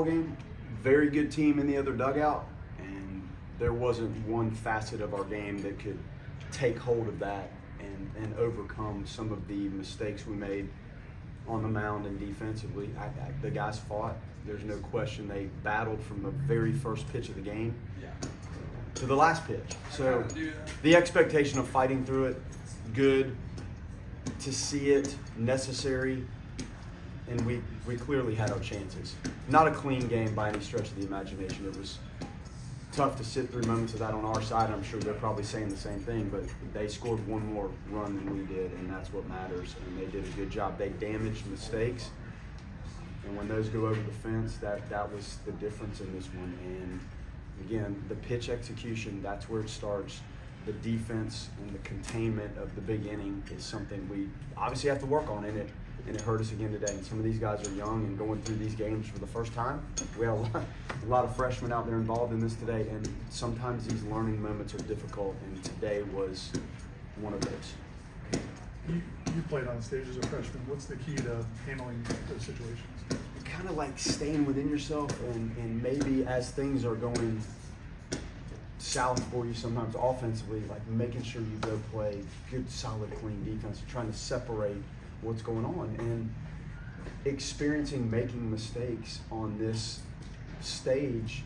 game, very good team in the other dugout, and there wasn't one facet of our game that could take hold of that and overcome some of the mistakes we made on the mound and defensively. The guys fought. There's no question they battled from the very first pitch of the game to the last pitch. So the expectation of fighting through it, good. To see it, necessary. And we clearly had our chances. Not a clean game by any stretch of the imagination. It was tough to sit through moments of that on our side. I'm sure they're probably saying the same thing, but they scored one more run than we did, and that's what matters. And they did a good job. They damaged mistakes, and when those go over the fence, that was the difference in this one. And again, the pitch execution, that's where it starts. The defense and the containment of the big inning is something we obviously have to work on, and it hurt us again today. And some of these guys are young and going through these games for the first time. We had a lot of freshmen out there involved in this today, and sometimes these learning moments are difficult, and today was one of those. You played on stage as a freshman. What's the key to handling those situations? Kind of like staying within yourself, and maybe as things are going south for you sometimes offensively, like making sure you go play good, solid, clean defense, trying to separate what's going on, and experiencing making mistakes on this stage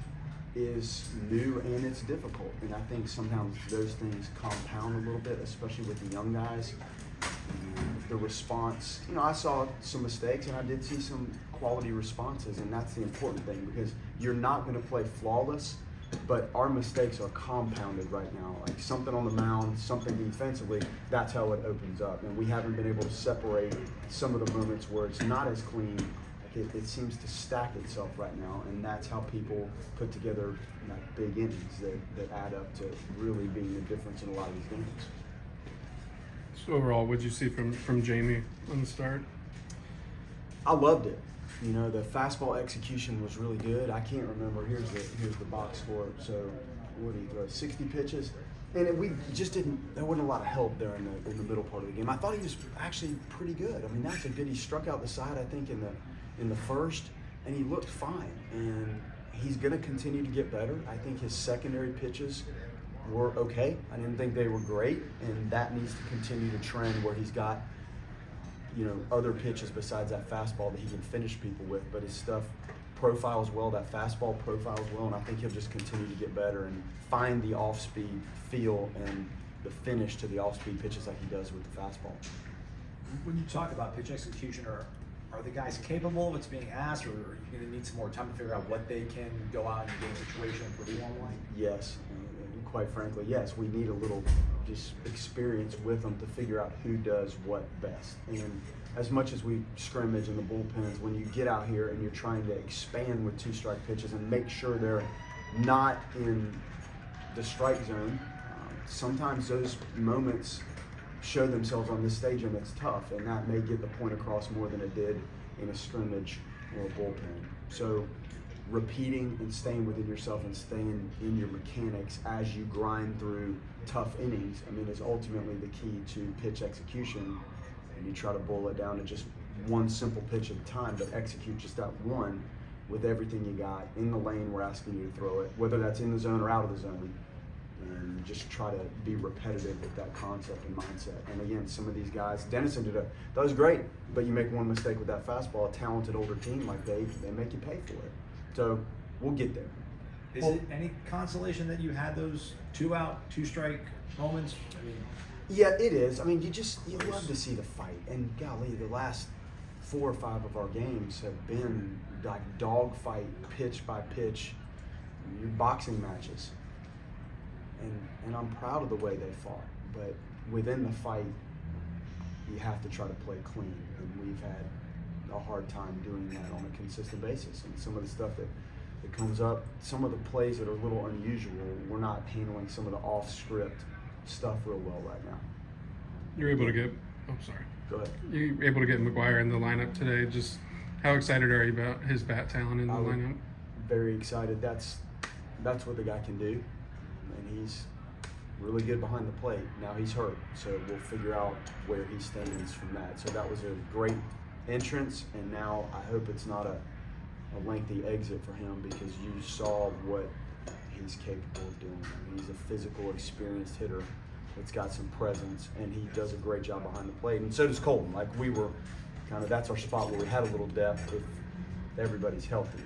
is new and it's difficult. And I think sometimes those things compound a little bit, especially with the young guys. And the response, I saw some mistakes and I did see some quality responses, and that's the important thing, because you're not going to play flawless. But our mistakes are compounded right now. Like something on the mound, something defensively, that's how it opens up. And we haven't been able to separate some of the moments where it's not as clean. Like it seems to stack itself right now. And that's how people put together big innings that add up to really being the difference in a lot of these games. So overall, what did you see from Jamie on the start? I loved it. The fastball execution was really good. I can't remember. Here's the box score. So what did he throw? 60 pitches, and we just didn't. There wasn't a lot of help there in the middle part of the game. I thought he was actually pretty good. I mean, that's a good. He struck out the side, I think, in the first, and he looked fine. And he's going to continue to get better. I think his secondary pitches were okay. I didn't think they were great, and that needs to continue to trend where he's got other pitches besides that fastball that he can finish people with, but his stuff profiles well, that fastball profiles well, and I think he'll just continue to get better and find the off-speed feel and the finish to the off-speed pitches like he does with the fastball. When you talk about pitch execution, are the guys capable of what's being asked, or are you going to need some more time to figure out what they can go out and game situation and perform like? Yes, and quite frankly, yes, we need a little just experience with them to figure out who does what best. And as much as we scrimmage in the bullpens, when you get out here and you're trying to expand with 2-strike pitches and make sure they're not in the strike zone, sometimes those moments show themselves on this stage, and it's tough, and that may get the point across more than it did in a scrimmage or a bullpen. So repeating and staying within yourself and staying in your mechanics as you grind through tough innings, is ultimately the key to pitch execution. And you try to boil it down to just one simple pitch at a time, but execute just that one with everything you got in the lane we're asking you to throw it, whether that's in the zone or out of the zone. And just try to be repetitive with that concept and mindset. And again, some of these guys, Dennison that was great, but you make one mistake with that fastball, a talented older team like they make you pay for it. So we'll get there. Is it any consolation that you had those 2-out, 2-strike moments? Yeah, it is. You love to see the fight. And golly, the last 4 or 5 of our games have been like dog fight, pitch by pitch, your boxing matches. And I'm proud of the way they fought. But within the fight, you have to try to play clean. And we've had a hard time doing that on a consistent basis. And some of the stuff that comes up, some of the plays that are a little unusual, we're not handling some of the off-script stuff real well right now. You're able to get, Go ahead. You're able to get McGuire in the lineup today. Just how excited are you about his bat talent in the lineup? Very excited. That's what the guy can do. And he's really good behind the plate. Now he's hurt, so we'll figure out where he stands from that. So that was a great entrance, and now I hope it's not a a lengthy exit for him because you saw what he's capable of doing. I mean, he's a physical, experienced hitter that's got some presence, and he does a great job behind the plate. And so does Colton. Like, we were kind of, that's our spot where we had a little depth if everybody's healthy.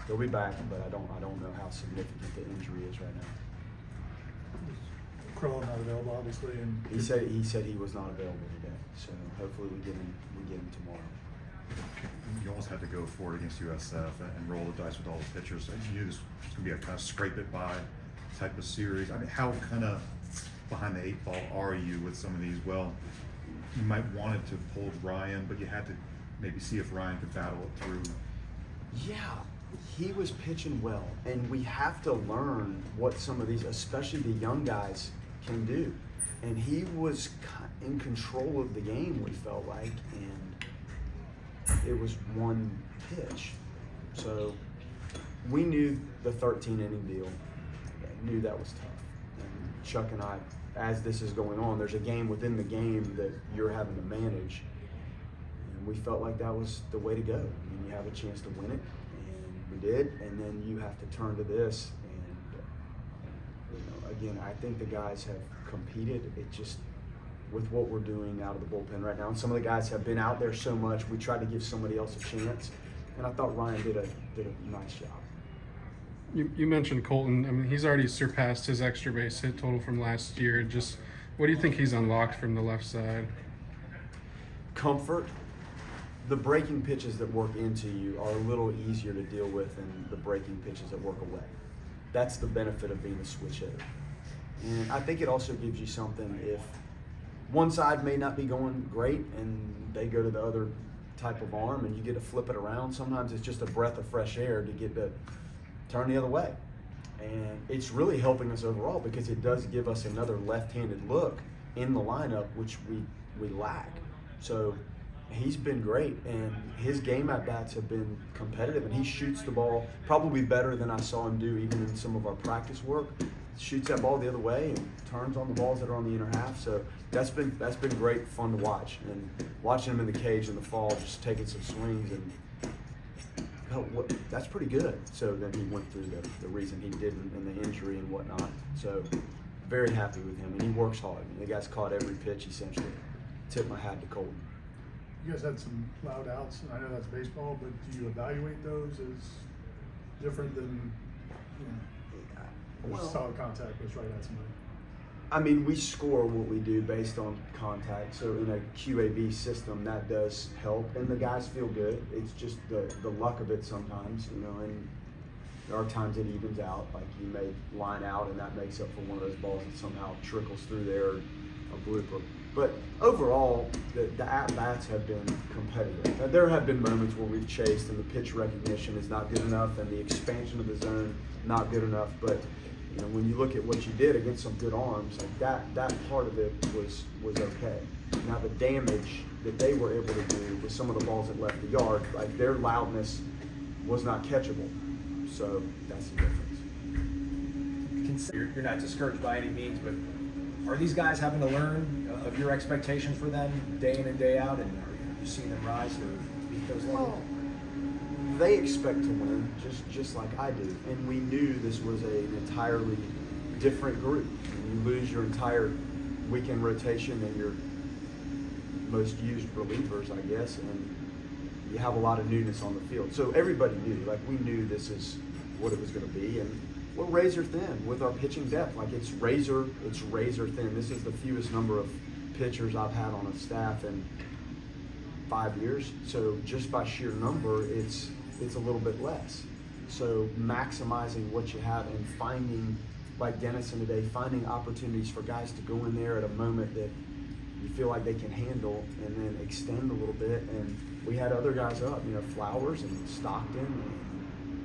He'll be back, but I don't know how significant the injury is right now. Crowell not available, obviously, and He said he was not available today, so hopefully we get him tomorrow. You almost had to go for it against USF and roll the dice with all the pitchers. You knew this was going to be a kind of scrape it by type of series. I mean, how kind of behind the eight ball are you with some of these? Well, you might wanted to hold Ryan, but you had to maybe see if Ryan could battle it through. Yeah, he was pitching well, and we have to learn what some of these, especially the young guys, can do. And he was in control of the game, we felt like, and it was one pitch. So we knew the 13-inning deal. I knew that was tough. And Chuck and I, as this is going on, there's a game within the game that you're having to manage. And we felt like that was the way to go. I mean, you have a chance to win it, and we did. And then you have to turn to this. And again, I think the guys have competed. It just, with what we're doing out of the bullpen right now, and some of the guys have been out there so much, we tried to give somebody else a chance. And I thought Ryan did a nice job. You mentioned Colton. I mean, he's already surpassed his extra base hit total from last year. Just what do you think he's unlocked from the left side? Comfort. The breaking pitches that work into you are a little easier to deal with than the breaking pitches that work away. That's the benefit of being a switch hitter. And I think it also gives you something if one side may not be going great and they go to the other type of arm and you get to flip it around. Sometimes it's just a breath of fresh air to get to turn the other way. And it's really helping us overall because it does give us another left-handed look in the lineup, which we lack. So he's been great, and his game at-bats have been competitive, and he shoots the ball probably better than I saw him do even in some of our practice work. Shoots that ball the other way and turns on the balls that are on the inner half. So that's been great fun to watch. And watching him in the cage in the fall, just taking some swings, and that's pretty good. So then he went through the reason he didn't and the injury and whatnot. So very happy with him, and he works hard. I mean, the guy's caught every pitch essentially. Tip my hat to Colton. you guys had some loud outs, and I know that's baseball, but do you evaluate those as different than, Well, solid contact was right at somebody? I mean, we score what we do based on contact. So in a QAB system, that does help, and the guys feel good. It's just the luck of it sometimes, and there are times it evens out. Like you may line out, and that makes up for one of those balls that somehow trickles through there, a blooper. But overall, the at-bats have been competitive. Now, there have been moments where we've chased and the pitch recognition is not good enough and the expansion of the zone not good enough. But when you look at what you did against some good arms, like that part of it was okay. Now the damage that they were able to do with some of the balls that left the yard, like their loudness was not catchable. So that's the difference. You're not discouraged by any means, but are these guys having to learn of your expectations for them day in and day out, and are you seeing them rise to meet those levels? Well, they expect to win, just like I do. And we knew this was an entirely different group. You lose your entire weekend rotation and your most used relievers, I guess, and you have a lot of newness on the field. So everybody knew, we knew this is what it was going to be. And we're razor thin with our pitching depth. Like it's razor thin. This is the fewest number of pitchers I've had on a staff in 5 years. So just by sheer number, it's a little bit less. So maximizing what you have and finding, like Dennison today, finding opportunities for guys to go in there at a moment that you feel like they can handle and then extend a little bit. And we had other guys up, Flowers and Stockton and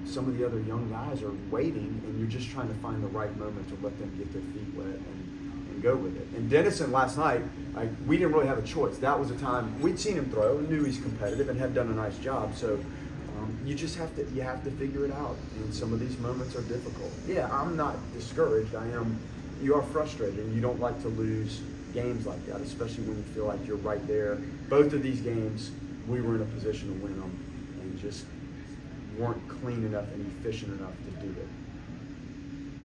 some of the other young guys are waiting, and you're just trying to find the right moment to let them get their feet wet and go with it. And Dennison last night, we didn't really have a choice. That was a time we'd seen him throw and knew he's competitive and had done a nice job. So you just have to figure it out. And some of these moments are difficult. Yeah, I'm not discouraged. You are frustrated, and you don't like to lose games like that, especially when you feel like you're right there. Both of these games, we were in a position to win them, and just weren't clean enough and efficient enough to do it.